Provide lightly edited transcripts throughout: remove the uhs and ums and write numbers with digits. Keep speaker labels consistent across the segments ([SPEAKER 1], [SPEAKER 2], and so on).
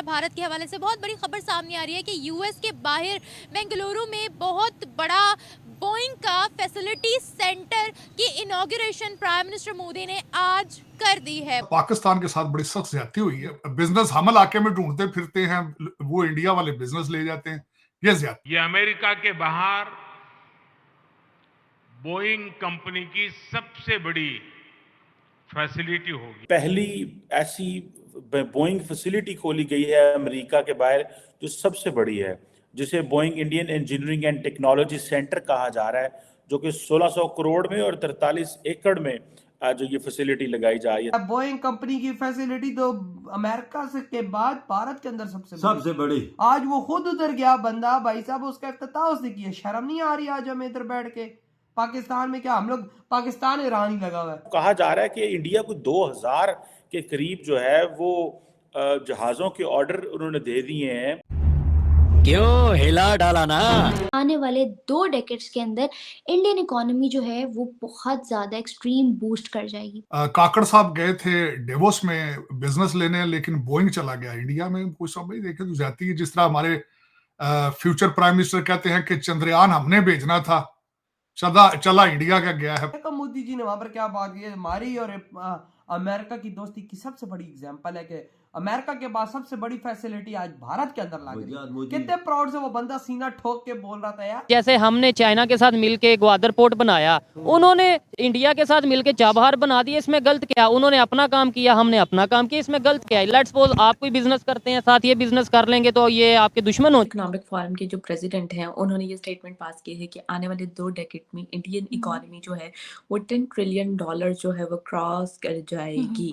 [SPEAKER 1] भारत के हवाले से बहुत बड़ी खबर सामने आ रही है कि यूएस के बाहर बेंगलुरु में बहुत बड़ा बोइंग का फैसिलिटी सेंटर की इनॉग्रेशन प्राइम मिनिस्टर मोदी ने आज कर दी है।
[SPEAKER 2] पाकिस्तान के साथ बड़ी सख्त ज्यादती हुई है। बिजनेस हम इलाके में ढूंढते फिरते हैं, वो इंडिया वाले बिजनेस ले जाते हैं। ये ज्यादा,
[SPEAKER 3] ये अमेरिका के बाहर बोइंग कंपनी की सबसे बड़ी फैसिलिटी होगी।
[SPEAKER 4] पहली ऐसी बोइंग फैसिलिटी खोली गई है अमेरिका के बाहर जो सबसे बड़ी है, जिसे Boeing Indian engineering and technology centre कहा जा रहा है, जो कि 1600 करोड़ में और 43 एकड़ में जो ये फैसिलिटी लगाई जा रही है।
[SPEAKER 5] बोइंग कंपनी की फैसिलिटी तो अमेरिका से के बाद भारत के अंदर सबसे
[SPEAKER 6] बड़ी।
[SPEAKER 5] आज वो खुद उधर गया बंदा, भाई साहब, उसका इफ्तिताह उसने किया। शर्म नहीं आ रही आज हमें इधर बैठ के? पाकिस्तान में क्या हम लोग पाकिस्तान ईरान ही लगा हुआ है।
[SPEAKER 4] कहा जा रहा है कि इंडिया को 2000 के करीब जो है वो जहाजों के ऑर्डर उन्होंने दे दिए हैं।
[SPEAKER 6] क्यों हिला डाला ना?
[SPEAKER 7] आने वाले 2 डेकेड्स के अंदर इंडियन इकोनॉमी जो है वो बहुत ज्यादा एक्सट्रीम बूस्ट कर जाएगी।
[SPEAKER 2] काकड़ साहब गए थे डेवोस में बिजनेस लेने, लेकिन बोइंग चला गया इंडिया में। कुछ सब देखे तो जाती है। जिस तरह हमारे फ्यूचर प्राइम मिनिस्टर कहते हैं कि चंद्रयान हमने भेजना था, चला इंडिया का गया है।
[SPEAKER 5] मोदी जी ने वहां पर क्या बात की है? हमारी और अमेरिका की दोस्ती की सबसे बड़ी एग्जांपल है कि अमेरिका के पास सबसे बड़ी फैसिलिटी आज भारत के अंदर लग रही है। कितने प्राउड से वो बंदा सीना ठोक के बोल रहा था यार।
[SPEAKER 8] जैसे हमने चाइना के साथ मिलके ग्वादर पोर्ट बनाया, उन्होंने इंडिया के साथ मिलके चाबहार बना दिया। इसमें गलत क्या? उन्होंने अपना काम किया, हमने अपना काम किया, इसमें गलत क्या है? लेट्स सपोज आप कोई बिजनेस करते हैं, साथ ये बिजनेस कर लेंगे तो ये आपके दुश्मन हो।
[SPEAKER 9] इकोनॉमिक फोरम के जो प्रेसिडेंट हैं उन्होंने ये स्टेटमेंट पास की है कि आने वाले 2 डेकेड में इंडियन इकोनॉमी जो है वो $10 ट्रिलियन जो है वो क्रॉस कर जाएगी।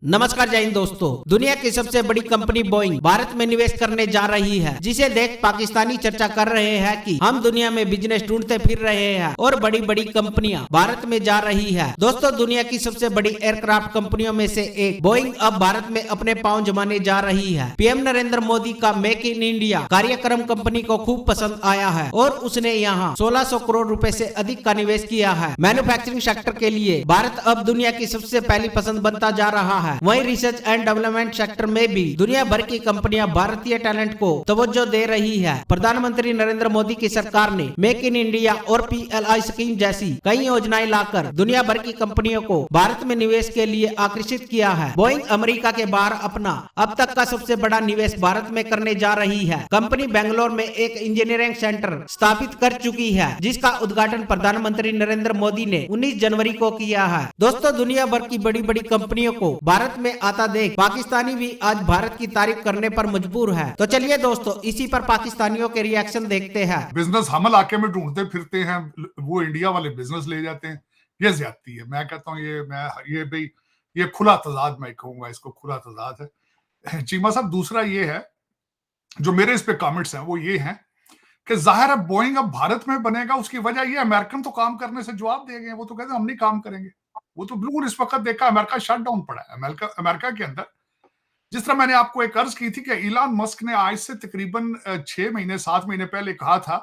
[SPEAKER 6] नमस्कार जय हिंद दोस्तों। दुनिया की सबसे बड़ी कंपनी बोइंग भारत में निवेश करने जा रही है, जिसे देख पाकिस्तानी चर्चा कर रहे हैं कि हम दुनिया में बिजनेस ढूंढते फिर रहे हैं और बड़ी बड़ी कंपनियां भारत में जा रही है। दोस्तों, दुनिया की सबसे बड़ी एयरक्राफ्ट कंपनियों में से एक बोइंग अब भारत में अपने पांव जमाने जा रही है। पीएम नरेंद्र मोदी का मेक इन इंडिया कार्यक्रम कंपनी को खूब पसंद आया है और उसने यहाँ 1600 करोड़ रुपए से अधिक का निवेश किया है। मैन्युफैक्चरिंग सेक्टर के लिए भारत अब दुनिया की सबसे पहली पसंद बनता जा रहा है। वहीं रिसर्च एंड डेवलपमेंट सेक्टर में भी दुनिया भर की कंपनियां भारतीय टैलेंट को तवज्जो दे रही है। प्रधानमंत्री नरेंद्र मोदी की सरकार ने मेक इन इंडिया और PLI स्कीम जैसी कई योजनाएं लाकर दुनिया भर की कंपनियों को भारत में निवेश के लिए आकर्षित किया है। बोइंग अमेरिका के बाहर अपना अब तक का सबसे बड़ा निवेश भारत में करने जा रही है। कंपनी बेंगलोर में एक इंजीनियरिंग सेंटर स्थापित कर चुकी है, जिसका उद्घाटन प्रधानमंत्री नरेंद्र मोदी ने 19 जनवरी को किया है। दोस्तों, दुनिया भर की बड़ी बड़ी कंपनियों को भारत में आता देख पाकिस्तानी भी आज भारत की तारीफ करने पर मजबूर है। तो चलिए दोस्तों, इसी पर पाकिस्तानियों के रिएक्शन देखते हैं।
[SPEAKER 2] बिजनेस हम इलाके में ढूंढते फिरते हैं, वो इंडिया वाले बिजनेस ले जाते हैं। ये ज्यादती है। मैं कहता हूँ ये खुला तजाद, मैं कहूंगा इसको खुला तजाद है। चीमा साहब, दूसरा ये है जो मेरे इस पे कमेंट्स हैं, वो ये हैं कि जाहिर है बोइंग अब भारत में बनेगा। उसकी वजह ये, अमेरिकन तो काम करने से जवाब दे गए। वो तो कहते हैं हम नहीं काम करेंगे। वो तो बिल्कुल इस वक्त देखा अमेरिका शट डाउन पड़ा है। अमेरिका के अंदर जिस तरह मैंने आपको एक अर्ज की थी कि इलॉन मस्क ने आज से तकरीबन 6 महीने 7 महीने पहले कहा था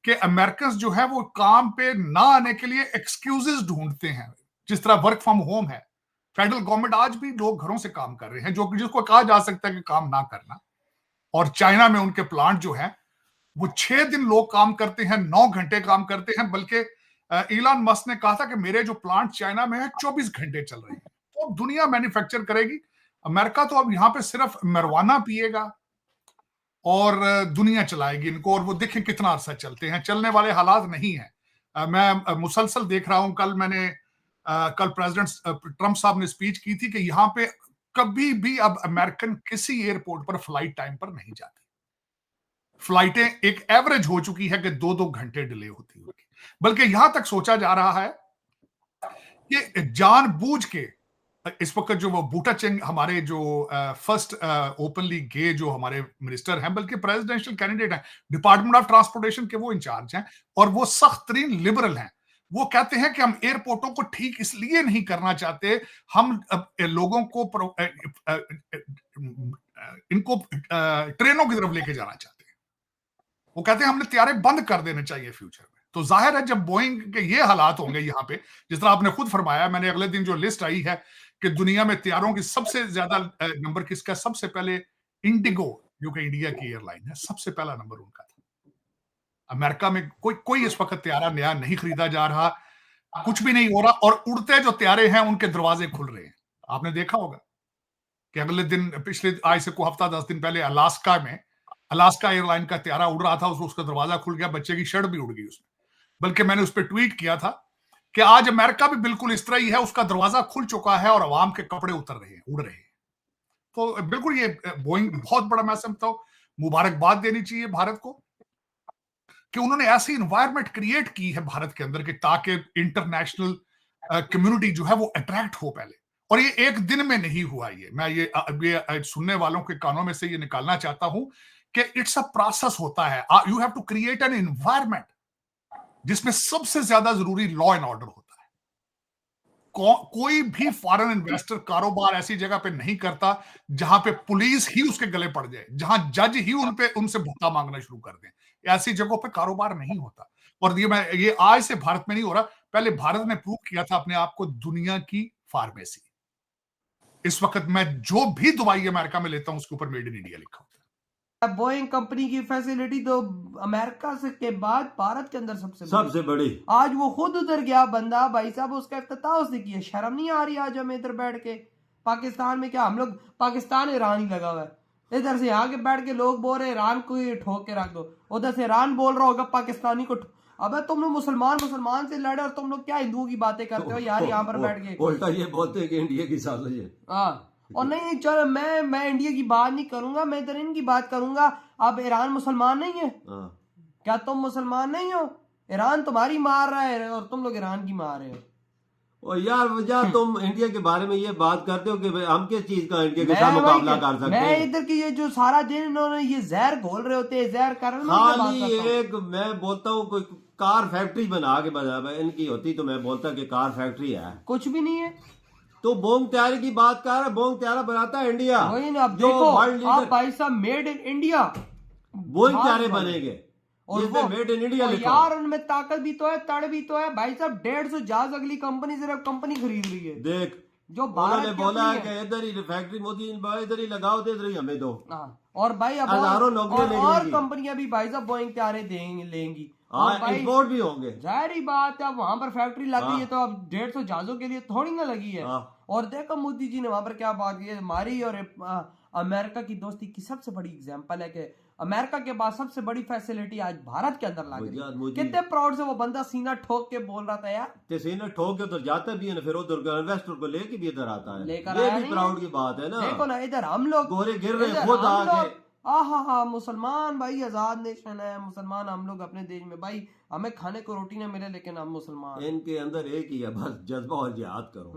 [SPEAKER 2] कि अमेरिकन जो है वो काम पे ना आने के लिए एक्सक्यूजेस ढूंढते हैं। जिस तरह वर्क फ्रॉम होम है, फेडरल गवर्नमेंट आज भी लोग घरों से काम कर रहे हैं, जो जिसको कहा जा सकता है कि काम ना करना। और चाइना में उनके प्लांट जो है वो 6 दिन लोग काम करते हैं, 9 घंटे काम करते हैं। बल्कि इलॉन मस्क ने कहा था कि मेरे जो प्लांट चाइना में है 24 घंटे चल रहे हैं। तो अब दुनिया मैन्युफैक्चर करेगी। अमेरिका तो अब यहाँ पे सिर्फ मरवाना पिएगा और दुनिया चलाएगी इनको। और वो देखें कितना अरसा चलते हैं। चलने वाले हालात नहीं है। मैं मुसलसल देख रहा हूं। कल प्रेसिडेंट ट्रंप साहब ने स्पीच की थी कि यहाँ पे कभी भी अब अमेरिकन किसी एयरपोर्ट पर फ्लाइट टाइम पर नहीं जाती। फ्लाइटें एक एवरेज हो चुकी है कि 2-2 घंटे डिले होती होगी। बल्कि यहां तक सोचा जा रहा है कि जानबूझ के इस वक्त जो वो बूटाचेंग हमारे जो फर्स्ट ओपनली गे जो हमारे मिनिस्टर हैं, बल्कि प्रेसिडेंशियल कैंडिडेट हैं, डिपार्टमेंट ऑफ ट्रांसपोर्टेशन के वो इंचार्ज हैं और वो सख्त तरीन लिबरल हैं। वो कहते हैं कि हम एयरपोर्टों को ठीक इसलिए नहीं करना चाहते, हम लोगों को इनको ट्रेनों की तरफ लेके जाना चाहते हैं। वो कहते हैं हमने तैयारे बंद कर देने चाहिए फ्यूचर में। तो जाहिर है जब बोइंग के ये हालात होंगे यहाँ पे, जिस तरह आपने खुद फरमाया, मैंने अगले दिन जो लिस्ट आई है कि दुनिया में तैयारों की सबसे ज्यादा नंबर किसका? सबसे पहले इंडिगो, जो कि इंडिया की एयरलाइन है, सबसे पहला नंबर उनका था। अमेरिका में कोई इस वक्त त्यारा नया नहीं खरीदा जा रहा, कुछ भी नहीं हो रहा, और उड़ते जो त्यारे हैं उनके दरवाजे खुल रहे हैं। आपने देखा होगा कि अगले दिन, पिछले आज से को हफ्ता 10 दिन पहले अलास्का एयरलाइन का त्यारा उड़ रहा था, उसका दरवाजा खुल गया, बच्चे की शर्ट भी उड़ गई उसमें। बल्कि मैंने उस पर ट्वीट किया था कि आज अमेरिका भी बिल्कुल इस तरह ही है, उसका दरवाजा खुल चुका है और अवाम के कपड़े उतर रहे हैं, उड़ रहे हैं। तो बिल्कुल ये बोइंग बहुत बड़ा, मैं समझता हूं मुबारकबाद देनी चाहिए भारत को कि उन्होंने ऐसी इन्वायरमेंट क्रिएट की है भारत के अंदर कि ताकि इंटरनेशनल कम्युनिटी जो है वो अट्रैक्ट हो पहले। और ये एक दिन में नहीं हुआ, मैं ये सुनने वालों के कानों में से ये निकालना चाहता हूं कि इट्स अ प्रोसेस होता है। You have to create an environment जिसमें सबसे ज्यादा जरूरी लॉ एंड ऑर्डर होता है। कोई भी फॉरेन इन्वेस्टर कारोबार ऐसी जगह पे नहीं करता जहां पे पुलिस ही उसके गले पड़ जाए, जहां जज ही उनसे भत्ता मांगना शुरू कर दें। ऐसी जगहों पे कारोबार नहीं होता। और ये आज से भारत में नहीं हो रहा, पहले भारत ने प्रूव किया था अपने आप को दुनिया की फार्मेसी। इस वक्त मैं जो भी दवाई अमेरिका में लेता हूं उसके ऊपर मेड इन इंडिया लिखा होता है।
[SPEAKER 5] बोइंग कंपनी की फैसिलिटी तो अमेरिका से के बाद भारत के अंदर सबसे
[SPEAKER 10] बड़ी।
[SPEAKER 5] आज वो खुद उधर गया बंदा, भाई साहब, उसका इफ्तिताह उसने किया। शर्म नहीं आ रही आज हमें इधर बैठ के? पाकिस्तान में क्या हम लोग, पाकिस्तान ईरान ही लगा हुआ है, इधर से यहाँ के बैठ के लोग बोल रहे ईरान को ही ठोक के रख दो, उधर से ईरान बोल रहा होगा पाकिस्तानी को। अबे तुम लोग मुसलमान से लड़े और तुम लोग क्या हिंदुओं की बातें करते हो यार यहाँ पर बैठ के?
[SPEAKER 10] उल्टा ये बोलते हैं कि इंडिया की साजिश है।
[SPEAKER 5] हाँ, और नहीं, चल मैं इंडिया की बात नहीं करूंगा, मैं इधर इनकी बात करूंगा। अब ईरान मुसलमान नहीं है? क्या तुम मुसलमान नहीं हो? ईरान तुम्हारी मार रहा है और तुम लोग ईरान की मार रहे हो।
[SPEAKER 10] और यार वजह तुम इंडिया के बारे में ये बात करते हो कि हम किस चीज का इंडिया के साथ मुकाबला कर सकते हैं?
[SPEAKER 5] मैं इधर की ये जो सारा दिन इन्होंने ये जहर घोल रहे होते हैं, जहर कर
[SPEAKER 10] खाली एक, मैं बोलता हूँ कोई कार फैक्ट्री बना के इनकी होती तो मैं बोलता कि कार फैक्ट्री है, कुछ भी नहीं है। तो बोंग त्यारे की बात कर रहा है, बोंग त्यारा बनाता है इंडिया।
[SPEAKER 5] वही ना, अब देखो आप भाई साहब, मेड इन इंडिया
[SPEAKER 10] बोंग त्यारे बनेंगे और वो मेड इन इंडिया लिखो।
[SPEAKER 5] यार उनमें ताकत भी तो है, तड़ भी तो है भाई साहब। 150 जहाज अगली कंपनी सिर्फ कंपनी खरीद रही है।
[SPEAKER 10] देख
[SPEAKER 5] जो
[SPEAKER 10] उन्होंने बोला है कि इधर ही फैक्ट्री मोदी इधर ही लगाओ, तो इधर ही हमें दो।
[SPEAKER 5] और भाई अब
[SPEAKER 10] हजारों नौकरियां
[SPEAKER 5] और कंपनियां भी भाई साहब बोइंग त्यारे लेंगी,
[SPEAKER 10] एक्सपोर्ट भी होंगे।
[SPEAKER 5] जाहिर बात है, अब वहां पर फैक्ट्री लग गई है तो अब 150 जहाजों के लिए थोड़ी ना लगी है। और देखो मोदी जी ने वहां पर क्या बात की है। हमारी और अमेरिका की दोस्ती की सबसे बड़ी एग्जांपल है कि अमेरिका के पास सबसे बड़ी फैसिलिटी आज भारत के अंदर लग गई। कितने प्राउड से वो बंदा सीना ठोक के बोल रहा था यार।
[SPEAKER 10] तो सीना ठोक के उधर जाता भी है ना, फिर उधर इन्वेस्टर को लेके भी इधर आता है।
[SPEAKER 5] ये भी
[SPEAKER 10] प्राउड की बात है ना।
[SPEAKER 5] देखो ना, इधर हम लोग
[SPEAKER 10] गोरे गिर रहे खुद आके।
[SPEAKER 5] मुसलमान भाई आजाद नेशन है, मुसलमान हम लोग अपने देश में, भाई हमें खाने को रोटी ना मिले लेकिन हम मुसलमान।
[SPEAKER 10] इनके अंदर एक ही है बस, जज्बा और जिहाद करो।